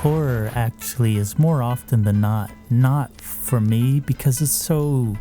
horror actually is more often than not for me because it's so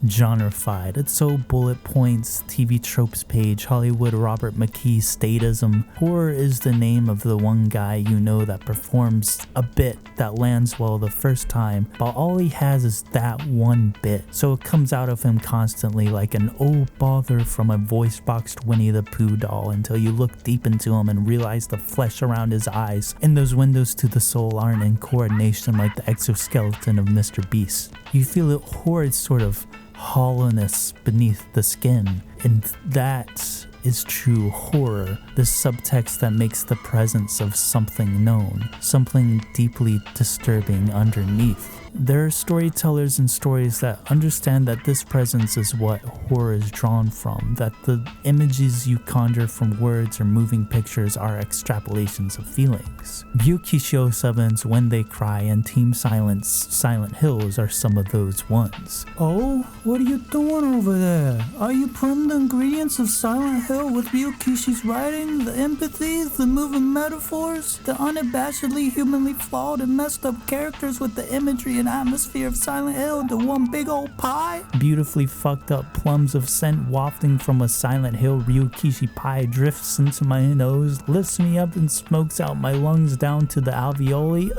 genrefied. It's so bullet points, TV tropes page, Hollywood Robert McKee statism. Horror is the name of the one guy you know that performs a bit that lands well the first time, but all he has is that one bit. So it comes out of him constantly like an oh bother from a voice boxed Winnie the Pooh doll until you look deep into him and realize the flesh around his eyes and those windows to the soul aren't in coordination like the exoskeleton of Mr. Beast. You feel a horrid sort of hollowness beneath the skin, and that is true horror, the subtext that makes the presence of something known, something deeply disturbing underneath. There are storytellers and stories that understand that this presence is what horror is drawn from, that the images you conjure from words or moving pictures are extrapolations of feelings. Ryukishio 7's When They Cry and Team Silent's Silent Hills are some of those ones. Oh, what are you doing over there? Are you putting the ingredients of Silent Hill with Ryukishi's writing, the empathy, the moving metaphors, the unabashedly humanly flawed and messed up characters with the imagery and atmosphere of Silent Hill into one big old pie? Beautifully fucked up plums of scent wafting from a Silent Hill Ryukishi pie drifts into my nose, lifts me up and smokes out my lungs down to the alveoli.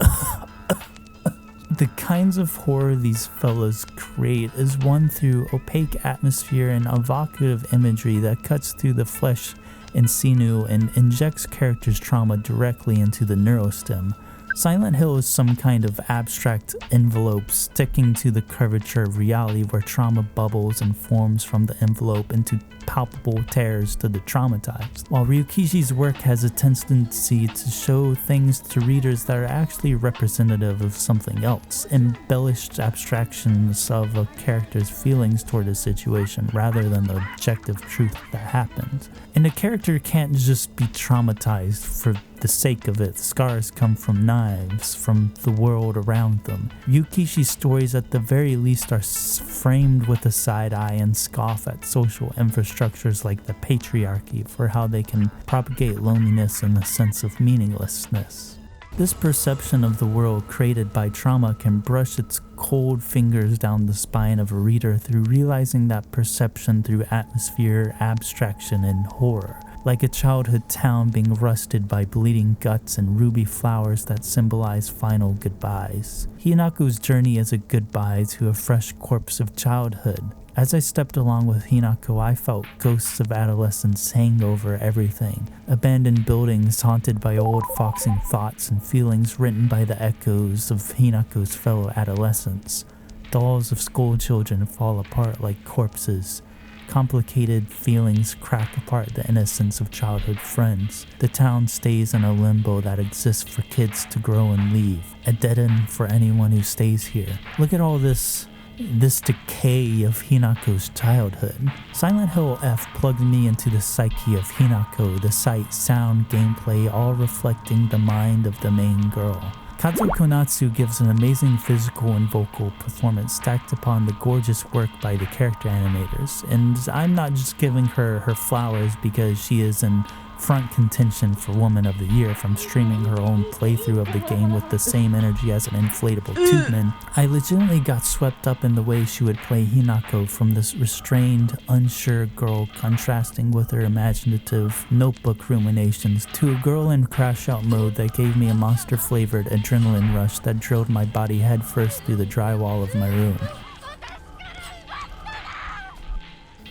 The kinds of horror these fellas create is one through opaque atmosphere and evocative imagery that cuts through the flesh and sinew and injects characters' trauma directly into the neurostem. Silent Hill is some kind of abstract envelope sticking to the curvature of reality where trauma bubbles and forms from the envelope into palpable tears to the traumatized. While Ryukishi's work has a tendency to show things to readers that are actually representative of something else, embellished abstractions of a character's feelings toward a situation rather than the objective truth that happened. And a character can't just be traumatized for the sake of it. Scars come from knives, from the world around them. Ryukishi's stories at the very least are framed with a side eye and scoff at social infrastructures like the patriarchy for how they can propagate loneliness and a sense of meaninglessness. This perception of the world created by trauma can brush its cold fingers down the spine of a reader through realizing that perception through atmosphere, abstraction, and horror. Like a childhood town being rusted by bleeding guts and ruby flowers that symbolize final goodbyes. Hinako's journey is a goodbye to a fresh corpse of childhood. As I stepped along with Hinako, I felt ghosts of adolescence hang over everything. Abandoned buildings haunted by old foxing thoughts and feelings written by the echoes of Hinako's fellow adolescents. Dolls of schoolchildren fall apart like corpses. Complicated feelings crack apart the innocence of childhood friends. The town stays in a limbo that exists for kids to grow and leave. A dead end for anyone who stays here. Look at all this decay of Hinako's childhood. Silent Hill F plugged me into the psyche of Hinako, the sight, sound, gameplay, all reflecting the mind of the main girl. Kato Konatsu gives an amazing physical and vocal performance stacked upon the gorgeous work by the character animators, and I'm not just giving her flowers because she is in front contention for Woman of the Year from streaming her own playthrough of the game with the same energy as an inflatable tubeman. I legitimately got swept up in the way she would play Hinako, from this restrained, unsure girl contrasting with her imaginative notebook ruminations to a girl in crash out mode that gave me a monster flavored adrenaline rush that drilled my body headfirst through the drywall of my room.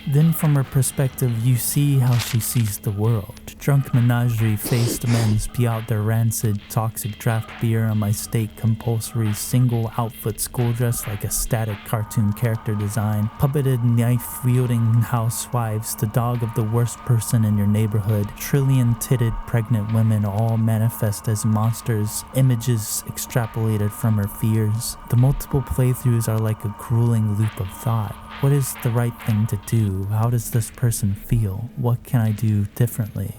Then from her perspective, you see how she sees the world. Drunk menagerie-faced men spew out their rancid, toxic draft beer on my state compulsory single-outfit school dress like a static cartoon character design. Puppeted knife-wielding housewives, the dog of the worst person in your neighborhood. Trillion-titted pregnant women all manifest as monsters, images extrapolated from her fears. The multiple playthroughs are like a grueling loop of thought. What is the right thing to do? How does this person feel? What can I do differently?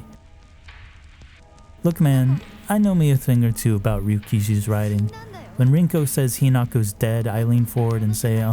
Look man, I know me a thing or two about Ryukishi's writing. When Rinko says Hinako's dead, I lean forward and say,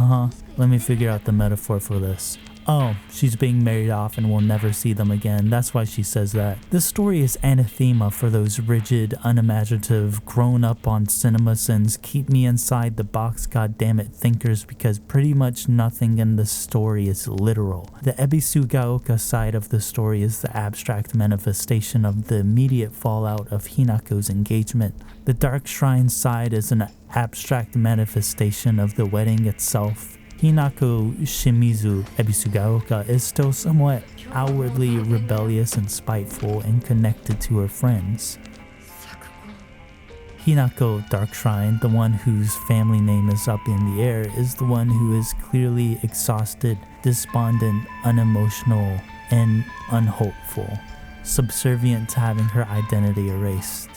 let me figure out the metaphor for this. Oh, she's being married off and will never see them again. That's why she says that. This story is anathema for those rigid, unimaginative, grown up on cinema sins, keep me inside the box goddammit thinkers, because pretty much nothing in the story is literal. The Ebisugaoka side of the story is the abstract manifestation of the immediate fallout of Hinako's engagement. The Dark Shrine side is an abstract manifestation of the wedding itself. Hinako Shimizu Ebisugaoka is still somewhat outwardly rebellious and spiteful and connected to her friends. Hinako Dark Shrine, the one whose family name is up in the air, is the one who is clearly exhausted, despondent, unemotional, and unhopeful, subservient to having her identity erased.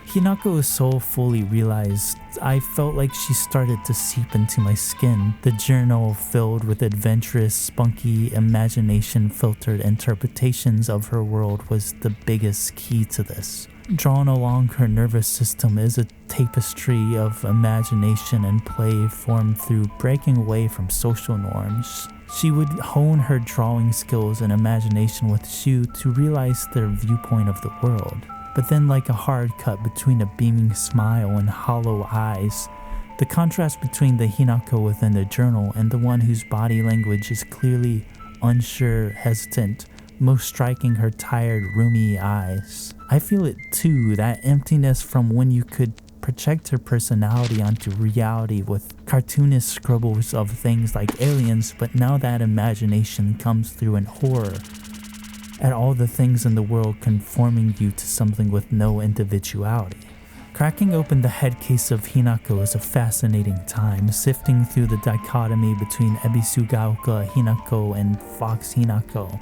Hinako is so fully realized, I felt like she started to seep into my skin. The journal filled with adventurous, spunky, imagination-filtered interpretations of her world was the biggest key to this. Drawn along her nervous system is a tapestry of imagination and play formed through breaking away from social norms. She would hone her drawing skills and imagination with Shu to realize their viewpoint of the world. But then, like a hard cut between a beaming smile and hollow eyes, the contrast between the Hinako within the journal and the one whose body language is clearly unsure, hesitant, most striking her tired, roomy eyes. I feel it too, that emptiness from when you could project her personality onto reality with cartoonish scribbles of things like aliens, but now that imagination comes through in horror at all the things in the world conforming you to something with no individuality. Cracking open the head case of Hinako is a fascinating time, sifting through the dichotomy between Ebisugaoka Hinako and Fox Hinako.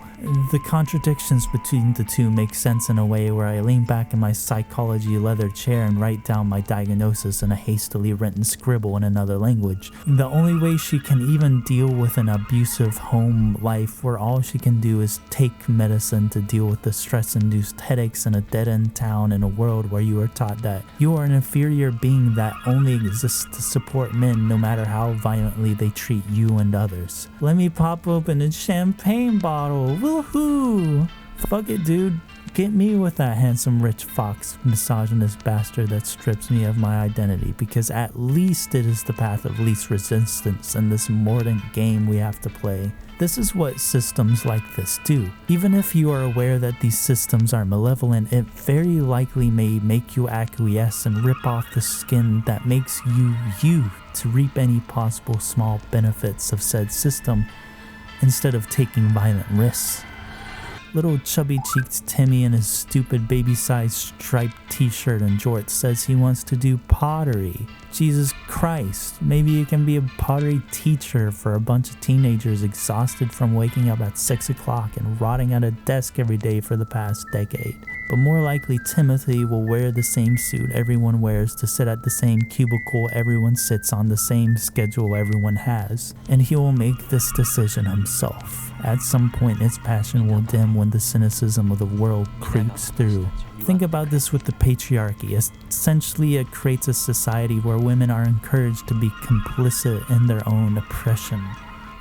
The contradictions between the two make sense in a way where I lean back in my psychology leather chair and write down my diagnosis in a hastily written scribble in another language. The only way she can even deal with an abusive home life where all she can do is take medicine to deal with the stress-induced headaches in a dead-end town in a world where you are taught that you are an inferior being that only exists to support men no matter how violently they treat you and others. Let me pop open a champagne bottle. Woohoo! Fuck it, dude. Get me with that handsome rich fox misogynist bastard that strips me of my identity, because at least it is the path of least resistance in this mordant game we have to play. This is what systems like this do. Even if you are aware that these systems are malevolent, it very likely may make you acquiesce and rip off the skin that makes you you to reap any possible small benefits of said system instead of taking violent risks. Little chubby-cheeked Timmy in his stupid baby-sized striped t-shirt and jorts says he wants to do pottery. Jesus Christ, maybe you can be a pottery teacher for a bunch of teenagers exhausted from waking up at 6 o'clock and rotting at a desk every day for the past decade. But more likely Timothy will wear the same suit everyone wears to sit at the same cubicle everyone sits on, the same schedule everyone has, and he will make this decision himself. At some point his passion will dim when the cynicism of the world creeps through. Think about this with the patriarchy. Essentially it creates a society where women are encouraged to be complicit in their own oppression.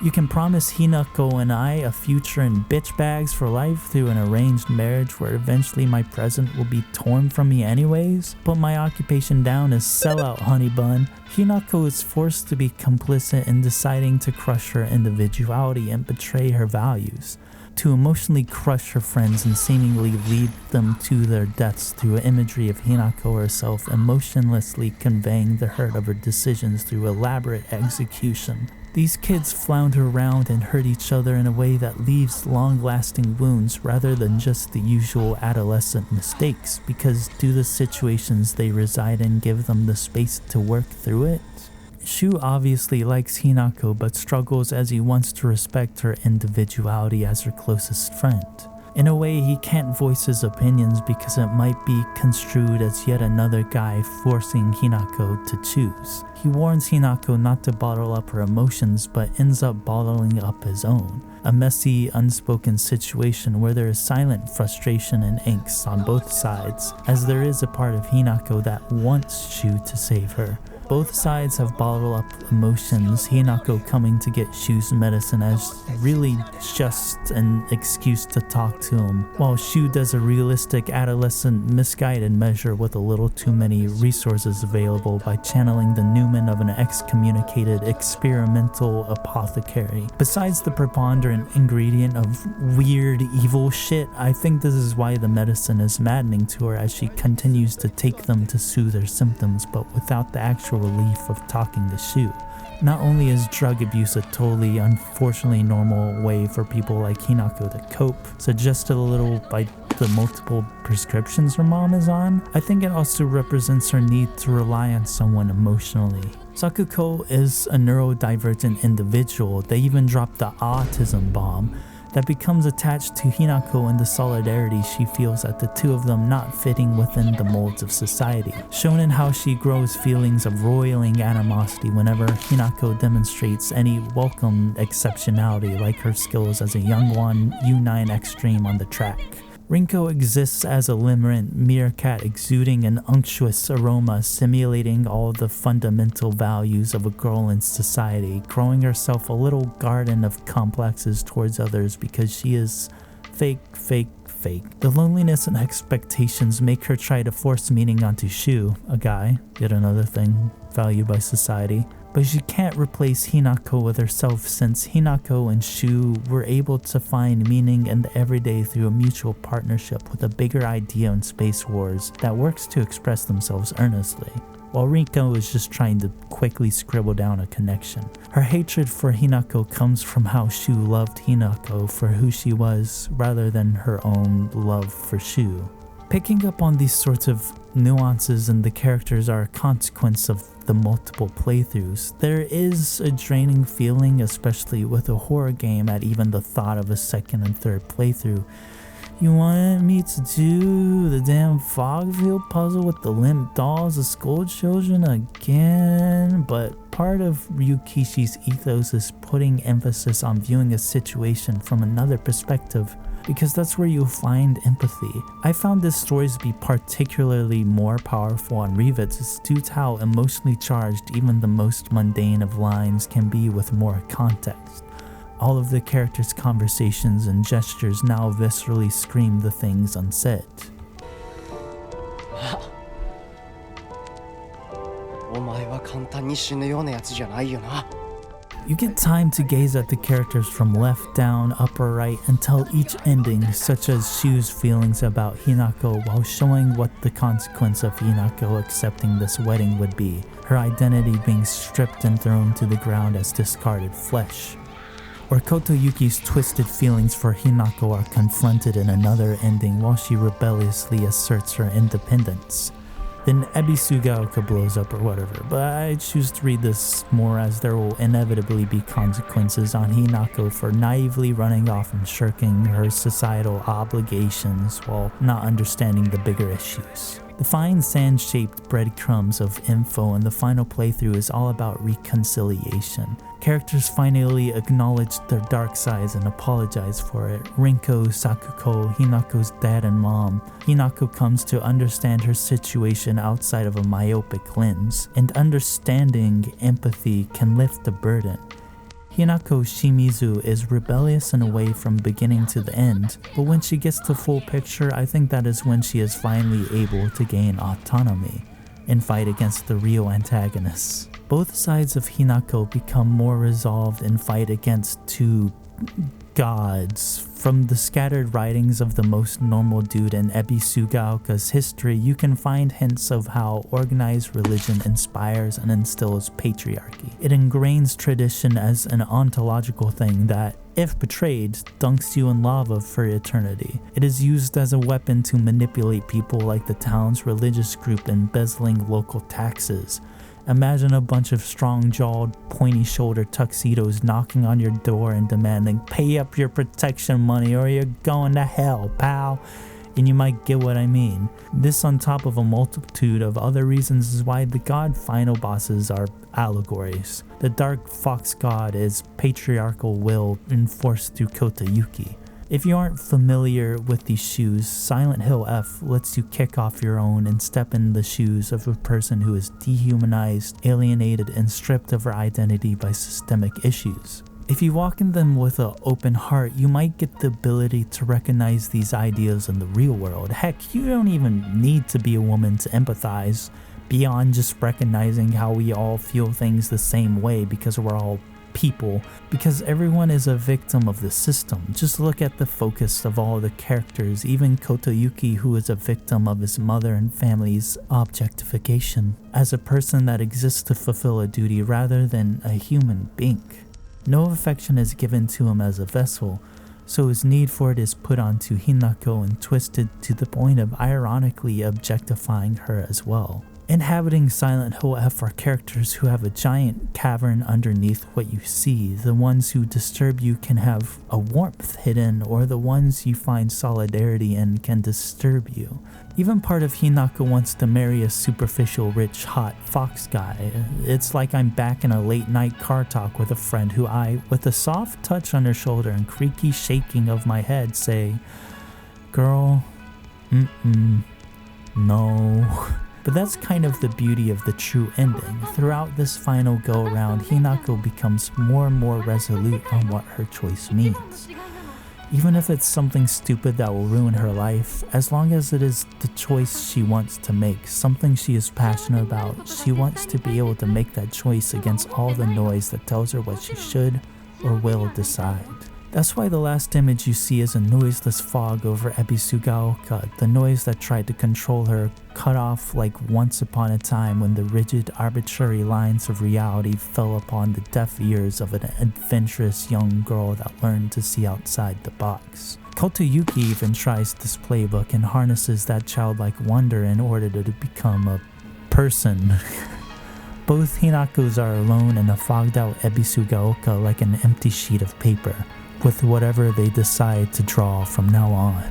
You can promise Hinako and I a future in bitch bags for life through an arranged marriage where eventually my present will be torn from me anyways. Put my occupation down as sellout, honey bun. Hinako is forced to be complicit in deciding to crush her individuality and betray her values, to emotionally crush her friends and seemingly lead them to their deaths through imagery of Hinako herself emotionlessly conveying the hurt of her decisions through elaborate execution. These kids flounder around and hurt each other in a way that leaves long-lasting wounds rather than just the usual adolescent mistakes, because do the situations they reside in give them the space to work through it? Shu obviously likes Hinako but struggles as he wants to respect her individuality as her closest friend. In a way, he can't voice his opinions because it might be construed as yet another guy forcing Hinako to choose. He warns Hinako not to bottle up her emotions but ends up bottling up his own. A messy, unspoken situation where there is silent frustration and angst on both sides, as there is a part of Hinako that wants Shu to save her, Both sides have bottled up emotions, Hinako coming to get Shu's medicine as really just an excuse to talk to him, while Shu does a realistic adolescent misguided measure with a little too many resources available by channeling the Newman of an excommunicated experimental apothecary. Besides the preponderant ingredient of weird evil shit, I think this is why the medicine is maddening to her as she continues to take them to soothe her symptoms, but without the actual relief of talking to Shu. Not only is drug abuse a totally unfortunately normal way for people like Hinako to cope, suggested a little by the multiple prescriptions her mom is on, I think it also represents her need to rely on someone emotionally. Sakuko is a neurodivergent individual. They even dropped the autism bomb that becomes attached to Hinako and the solidarity she feels at the two of them not fitting within the molds of society, shown in how she grows feelings of roiling animosity whenever Hinako demonstrates any welcome exceptionality like her skills as a young one U9 extreme on the track. Rinko exists as a limerent meerkat exuding an unctuous aroma simulating all the fundamental values of a girl in society, growing herself a little garden of complexes towards others because she is fake. The loneliness and expectations make her try to force meaning onto Shu, a guy, yet another thing valued by society. But she can't replace Hinako with herself since Hinako and Shu were able to find meaning in the everyday through a mutual partnership with a bigger idea in Space Wars that works to express themselves earnestly, while Rinko is just trying to quickly scribble down a connection. Her hatred for Hinako comes from how Shu loved Hinako for who she was rather than her own love for Shu. Picking up on these sorts of nuances in the characters are a consequence of the multiple playthroughs. There is a draining feeling, especially with a horror game, at even the thought of a second and third playthrough. You wanted me to do the damn Fogfield puzzle with the limp dolls, the school children again? But part of Ryukishi's ethos is putting emphasis on viewing a situation from another perspective, because that's where you'll find empathy. I found this story to be particularly more powerful on revisits due to how emotionally charged even the most mundane of lines can be with more context. All of the characters' conversations and gestures now viscerally scream the things unsaid. You get time to gaze at the characters from left down, upper right until each ending, such as Shu's feelings about Hinako while showing what the consequence of Hinako accepting this wedding would be, her identity being stripped and thrown to the ground as discarded flesh. Or Kotoyuki's twisted feelings for Hinako are confronted in another ending while she rebelliously asserts her independence. Then Ebisugaoka blows up or whatever, but I choose to read this more as there will inevitably be consequences on Hinako for naively running off and shirking her societal obligations while not understanding the bigger issues. The fine sand-shaped breadcrumbs of info in the final playthrough is all about reconciliation. Characters finally acknowledge their dark sides and apologize for it. Rinko, Sakuko, Hinako's dad and mom. Hinako comes to understand her situation outside of a myopic lens, and understanding empathy can lift the burden. Hinako Shimizu is rebellious in a way from beginning to the end, but when she gets the full picture, I think that is when she is finally able to gain autonomy and fight against the real antagonists. Both sides of Hinako become more resolved and fight against two gods. From the scattered writings of the most normal dude in Ebisugaoka's history, you can find hints of how organized religion inspires and instills patriarchy. It ingrains tradition as an ontological thing that, if betrayed, dunks you in lava for eternity. It is used as a weapon to manipulate people like the town's religious group embezzling local taxes. Imagine a bunch of strong-jawed, pointy-shouldered tuxedos knocking on your door and demanding, "Pay up your protection money or you're going to hell, pal." And you might get what I mean. This on top of a multitude of other reasons is why the god final bosses are allegories. The dark fox god is patriarchal will enforced through Kotoyuki. If you aren't familiar with these shoes, Silent Hill F lets you kick off your own and step in the shoes of a person who is dehumanized, alienated, and stripped of her identity by systemic issues. If you walk in them with an open heart, you might get the ability to recognize these ideas in the real world. Heck, you don't even need to be a woman to empathize, beyond just recognizing how we all feel things the same way because we're all people, because everyone is a victim of the system. Just look at the focus of all the characters, even Kotoyuki, who is a victim of his mother and family's objectification, as a person that exists to fulfill a duty rather than a human being. No affection is given to him as a vessel, so his need for it is put onto Hinako and twisted to the point of ironically objectifying her as well. Inhabiting Silent Hill F are characters who have a giant cavern underneath what you see. The ones who disturb you can have a warmth hidden, or the ones you find solidarity in can disturb you. Even part of Hinako wants to marry a superficial, rich, hot fox guy. It's like I'm back in a late night car talk with a friend who I, with a soft touch on her shoulder and creaky shaking of my head, say, "Girl, no." But that's kind of the beauty of the true ending. Throughout this final go-around, Hinako becomes more and more resolute on what her choice means. Even if it's something stupid that will ruin her life, as long as it is the choice she wants to make, something she is passionate about, she wants to be able to make that choice against all the noise that tells her what she should or will decide. That's why the last image you see is a noiseless fog over Ebisugaoka, the noise that tried to control her, cut off like once upon a time when the rigid, arbitrary lines of reality fell upon the deaf ears of an adventurous young girl that learned to see outside the box. Kotoyuki even tries this playbook and harnesses that childlike wonder in order to become a person. Both Hinakos are alone in a fogged out Ebisugaoka like an empty sheet of paper, with whatever they decide to draw from now on.